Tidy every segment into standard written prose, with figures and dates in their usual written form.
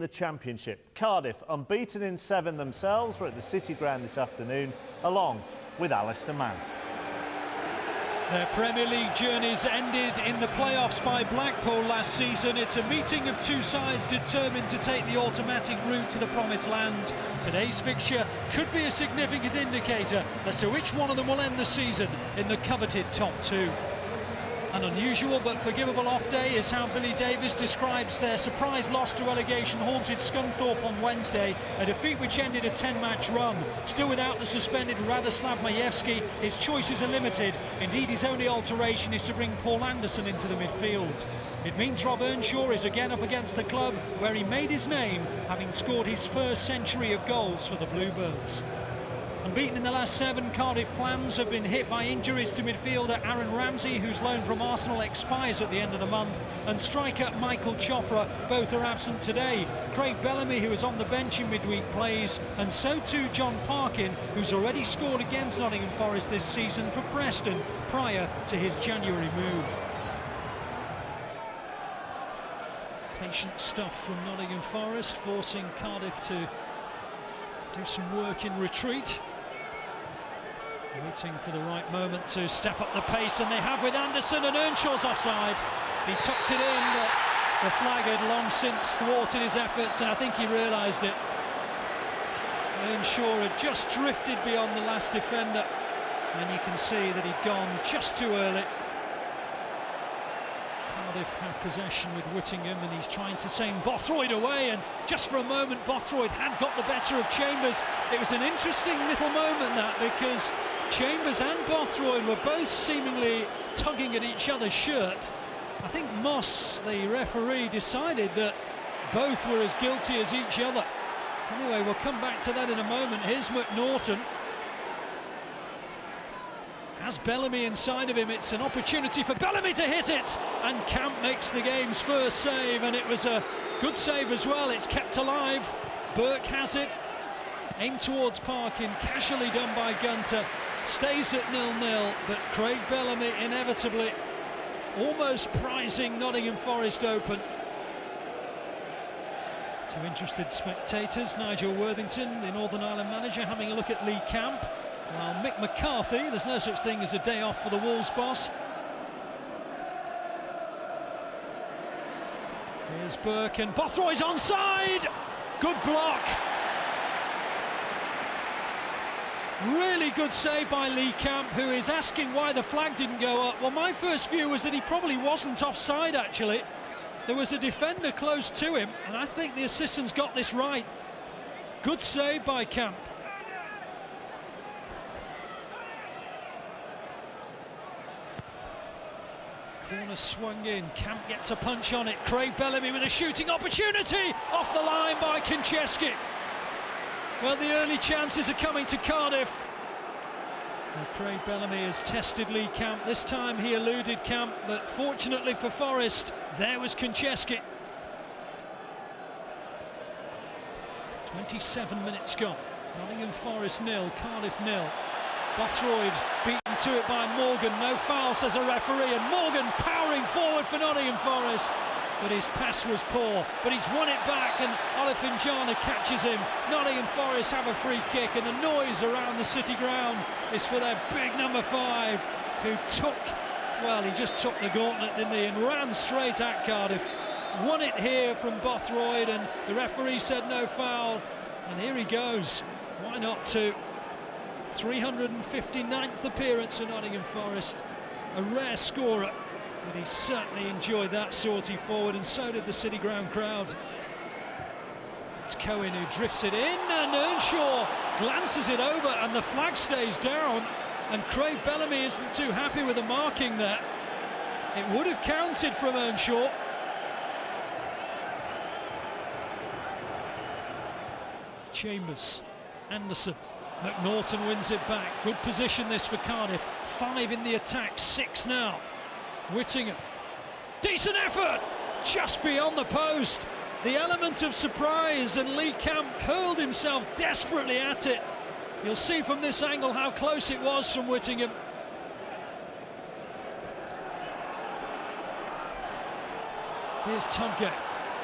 The Championship. Cardiff, unbeaten in 7 themselves, were at the City Ground this afternoon, along with Alistair Mann. Their Premier League journeys ended in the playoffs by Blackpool last season. It's a meeting of two sides determined to take the automatic route to the promised land. Today's fixture could be a significant indicator as to which one of them will end the season in the coveted top two. An unusual but forgivable off day is how Billy Davies describes their surprise loss to relegation-haunted Scunthorpe on Wednesday, a defeat which ended a 10-match run. Still without the suspended Radoslav Majewski, his choices are limited. Indeed, his only alteration is to bring Paul Anderson into the midfield. It means Rob Earnshaw is again up against the club where he made his name, having scored his first century of goals for the Bluebirds. Unbeaten in the last 7, Cardiff plans have been hit by injuries to midfielder Aaron Ramsey, whose loan from Arsenal expires at the end of the month, and striker Michael Chopra. Both are absent today. Craig Bellamy, who is on the bench in midweek, plays, and so too John Parkin, who's already scored against Nottingham Forest this season for Preston prior to his January move. Patient stuff from Nottingham Forest, forcing Cardiff to do some work in retreat. Waiting for the right moment to step up the pace, and they have with Anderson, and Earnshaw's offside. He tucked it in, but the flag had long since thwarted his efforts, and I think he realised it. Earnshaw had just drifted beyond the last defender, and you can see that he'd gone just too early. Cardiff have possession with Whittingham, and he's trying to send Bothroyd away, and just for a moment Bothroyd had got the better of Chambers. It was an interesting little moment, that, because Chambers and Bothroyd were both seemingly tugging at each other's shirt. I think Moss, the referee, decided that both were as guilty as each other. Anyway, we'll come back to that in a moment. Here's McNaughton. Has Bellamy inside of him. It's an opportunity for Bellamy to hit it, and Camp makes the game's first save, and it was a good save as well. It's kept alive. Burke has it, aimed towards Parkin, casually done by Gunter. Stays at 0-0, but Craig Bellamy inevitably almost prizing Nottingham Forest open. Two interested spectators, Nigel Worthington, the Northern Ireland manager, having a look at Lee Camp, while Mick McCarthy, there's no such thing as a day off for the Wolves boss. Here's Burke, and Bothroyd's onside! Good block. Really good save by Lee Camp, who is asking why the flag didn't go up. Well, my first view was that he probably wasn't offside, actually. There was a defender close to him, and I think the assistant's got this right. Good save by Camp. Corner swung in, Camp gets a punch on it. Craig Bellamy with a shooting opportunity, off the line by Konchesky. Well, the early chances are coming to Cardiff. Well, Craig Bellamy has tested Lee Camp. This time he eluded Camp, but fortunately for Forest, there was Konchesky. 27 minutes gone. Nottingham Forest 0, Cardiff 0. Bothroyd beaten to it by Morgan. No foul, says a referee, and Morgan powering forward for Nottingham Forest. But his pass was poor, but he's won it back, and Olifinjana catches him. Nottingham Forest have a free kick, and the noise around the City Ground is for their big number 5, who took, well, he just took the gauntlet, didn't he, and ran straight at Cardiff. Won it here from Bothroyd, and the referee said no foul, and here he goes. Why not to 359th appearance for Nottingham Forest, a rare scorer, but he certainly enjoyed that sortie forward, and so did the City Ground crowd. It's Cohen who drifts it in, and Earnshaw glances it over, and the flag stays down, and Craig Bellamy isn't too happy with the marking there. It would have counted from Earnshaw. Chambers, Anderson, McNaughton wins it back. Good position this for Cardiff. 5 in the attack, 6 now. Whittingham, decent effort, just beyond the post. The element of surprise, and Lee Camp hurled himself desperately at it. You'll see from this angle how close it was from Whittingham. Here's Tudgate,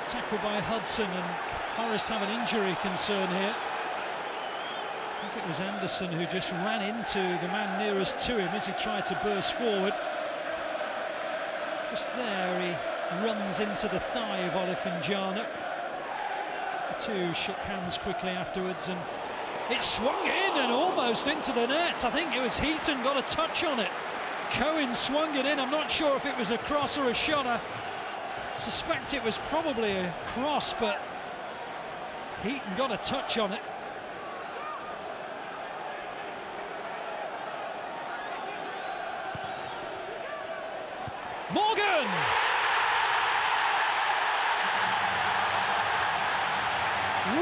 tackled by Hudson, and Forest have an injury concern here. I think it was Anderson who just ran into the man nearest to him as he tried to burst forward. Just there, he runs into the thigh of Olifinjana. The two shook hands quickly afterwards, and it swung in and almost into the net. I think it was Heaton got a touch on it. Cohen swung it in. I'm not sure if it was a cross or a shot. I suspect it was probably a cross, but Heaton got a touch on it. Morgan!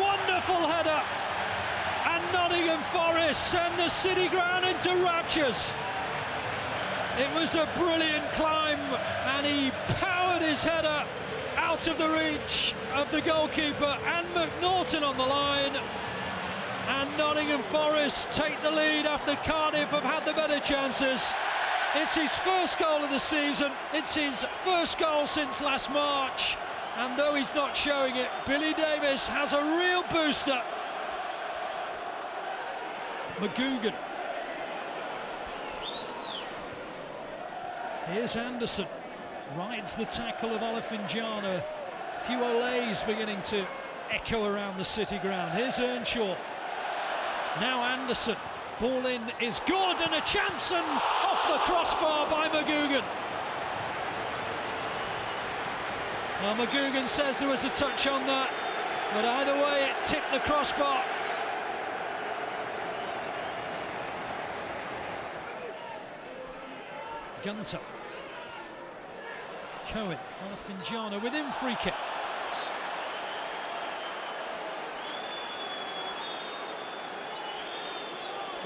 Wonderful header, and Nottingham Forest send the City Ground into raptures. It was a brilliant climb, and he powered his header out of the reach of the goalkeeper and McNaughton on the line, and Nottingham Forest take the lead after Cardiff have had the better chances. It's his first goal of the season, it's his first goal since last March, and though he's not showing it, Billy Davies has a real booster. McGugan. Here's Anderson, rides the tackle of Olifinjana. A few olays beginning to echo around the City Ground. Here's Earnshaw. Now Anderson. Ball in is good, and a chance, and off the crossbar by McGugan. Now McGugan says there was a touch on that, but either way it tipped the crossbar. Gunter. Cohen, Olifinjana with him, free kick.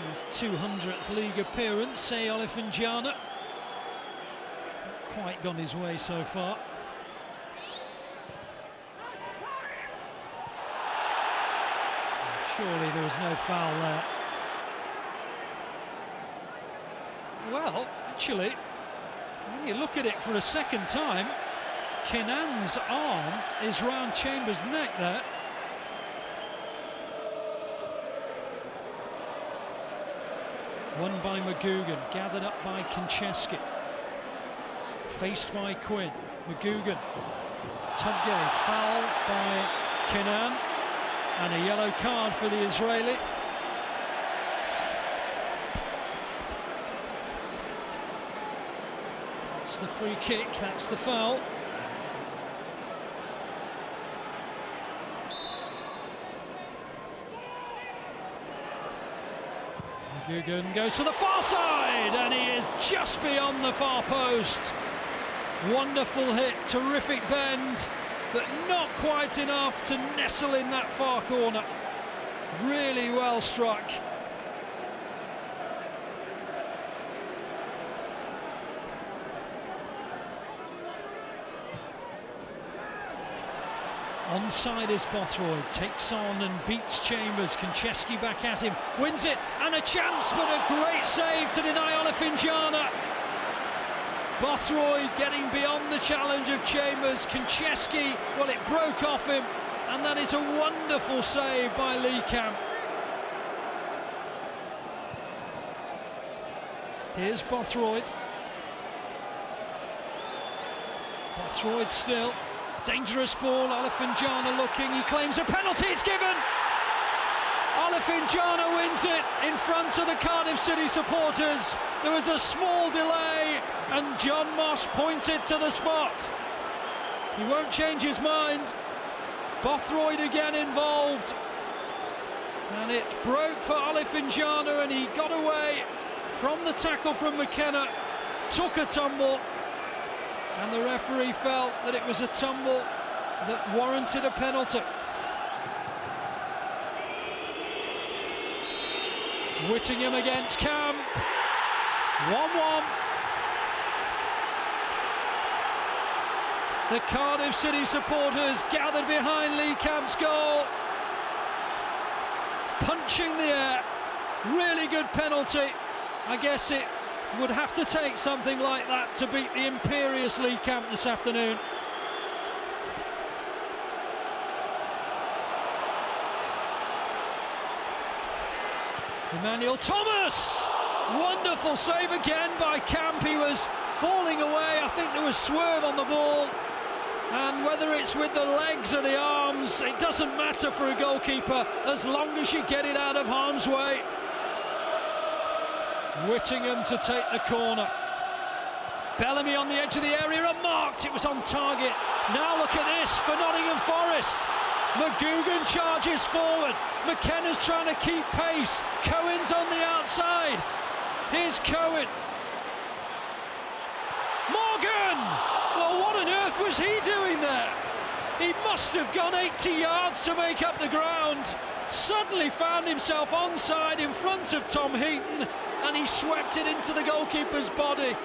His 200th league appearance, say Olifinjana. Not quite gone his way so far. Surely there was no foul there. Well, actually, when you look at it for a second time, Kenan's arm is round Chambers' neck there. Won by McGugan, gathered up by Konchesky. Faced by Quinn. McGugan. Tubgay, foul by Kenan. And a yellow card for the Israeli. That's the free kick, that's the foul. Gugun goes to the far side, and he is just beyond the far post. Wonderful hit, terrific bend, but not quite enough to nestle in that far corner. Really well struck. Onside is Bothroyd, takes on and beats Chambers. Konchesky back at him, wins it, and a chance, but a great save to deny Olifinjana. Bothroyd getting beyond the challenge of Chambers. Konchesky, well, it broke off him, and that is a wonderful save by Lee Camp. Here's Bothroyd. Bothroyd still. Dangerous ball, Olifinjana looking, he claims a penalty, it's given! Olifinjana wins it in front of the Cardiff City supporters. There was a small delay, and John Moss pointed to the spot. He won't change his mind. Bothroyd again involved. And it broke for Olifinjana, and he got away from the tackle from McKenna, took a tumble, and the referee felt that it was a tumble that warranted a penalty. Whittingham against Cam. 1-1. The Cardiff City supporters gathered behind Lee Camp's goal. Punching the air. Really good penalty. I guess it would have to take something like that to beat the imperious Lee Camp this afternoon. Emmanuel Thomas! Wonderful save again by Camp. He was falling away. I think there was swerve on the ball. And whether it's with the legs or the arms, it doesn't matter for a goalkeeper as long as you get it out of harm's way. Whittingham to take the corner. Bellamy on the edge of the area, unmarked. It was on target. Now look at this for Nottingham Forest. McGugan charges forward. McKenna's trying to keep pace. Cohen's on the outside. Here's Cohen. Morgan! Well, what on earth was he doing there? He must have gone 80 yards to make up the ground. Suddenly found himself onside in front of Tom Heaton, and he swept it into the goalkeeper's body.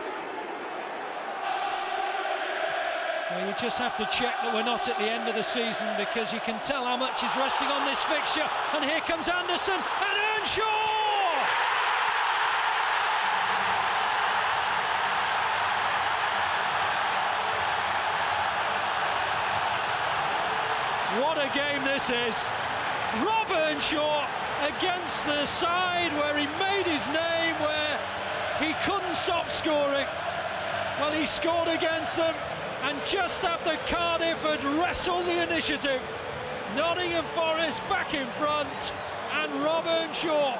Well, you just have to check that we're not at the end of the season, because you can tell how much is resting on this fixture. And here comes Anderson and Earnshaw! What a game this is. Rob Earnshaw against the side where he made his name, where he couldn't stop scoring. Well, he scored against them, and just after Cardiff had wrestled the initiative, Nottingham Forest back in front, and Rob Earnshaw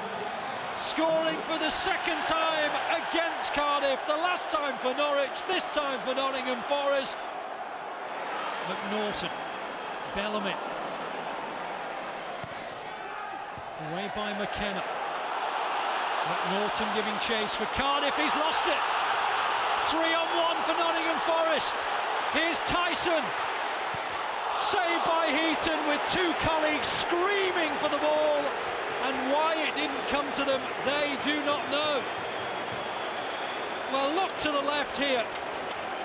scoring for the second time against Cardiff. The last time for Norwich, this time for Nottingham Forest. McNaughton. Bellamy. Away by McKenna. McNaughton giving chase for Cardiff. He's lost it. 3-on-1 for Nottingham Forest. Here's Tyson. Saved by Heaton with two colleagues screaming for the ball. And why it didn't come to them, they do not know. Well, look to the left here.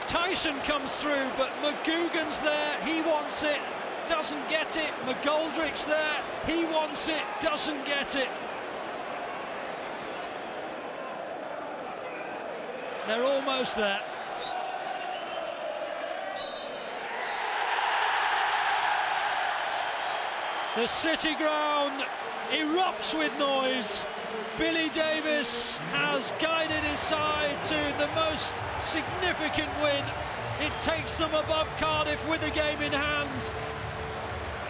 Tyson comes through, but McGugan's there. He wants it. Doesn't get it. McGoldrick's there. He wants it. Doesn't get it. They're almost there. The City ground erupts with noise. Billy Davies has guided his side to the most significant win. It takes them above Cardiff with the game in hand.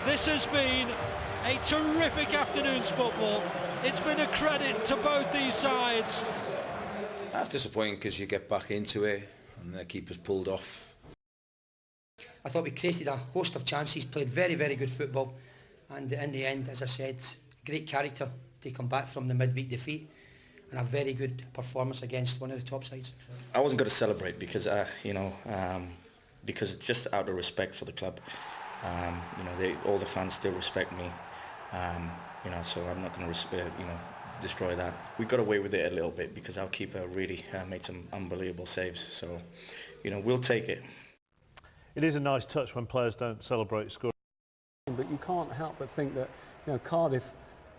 This has been a terrific afternoon's football. It's been a credit to both these sides. That's disappointing because you get back into it and the keeper's pulled off. I thought we created a host of chances, played very, very good football, and in the end, as I said, great character to come back from the midweek defeat and a very good performance against one of the top sides. I wasn't going to celebrate because, because just out of respect for the club. All the fans still respect me, so I'm not going to, destroy that. We got away with it a little bit because our keeper really made some unbelievable saves. So, we'll take it. It is a nice touch when players don't celebrate scoring. But you can't help but think that, Cardiff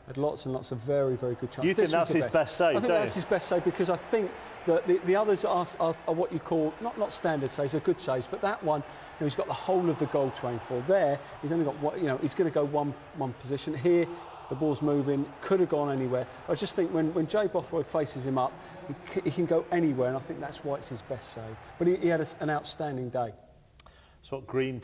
had lots and lots of very, very good chances. You think that's his best save, I think that's his best save, because I think that the others are what you call, not standard saves, they're good saves, but that one, he's got the whole of the goal train for. There, he's only got, he's going to go one position. Here, the ball's moving, could have gone anywhere. I just think when Jay Bothroyd faces him up, he can go anywhere, and I think that's why it's his best save. But he had an outstanding day. That's what Green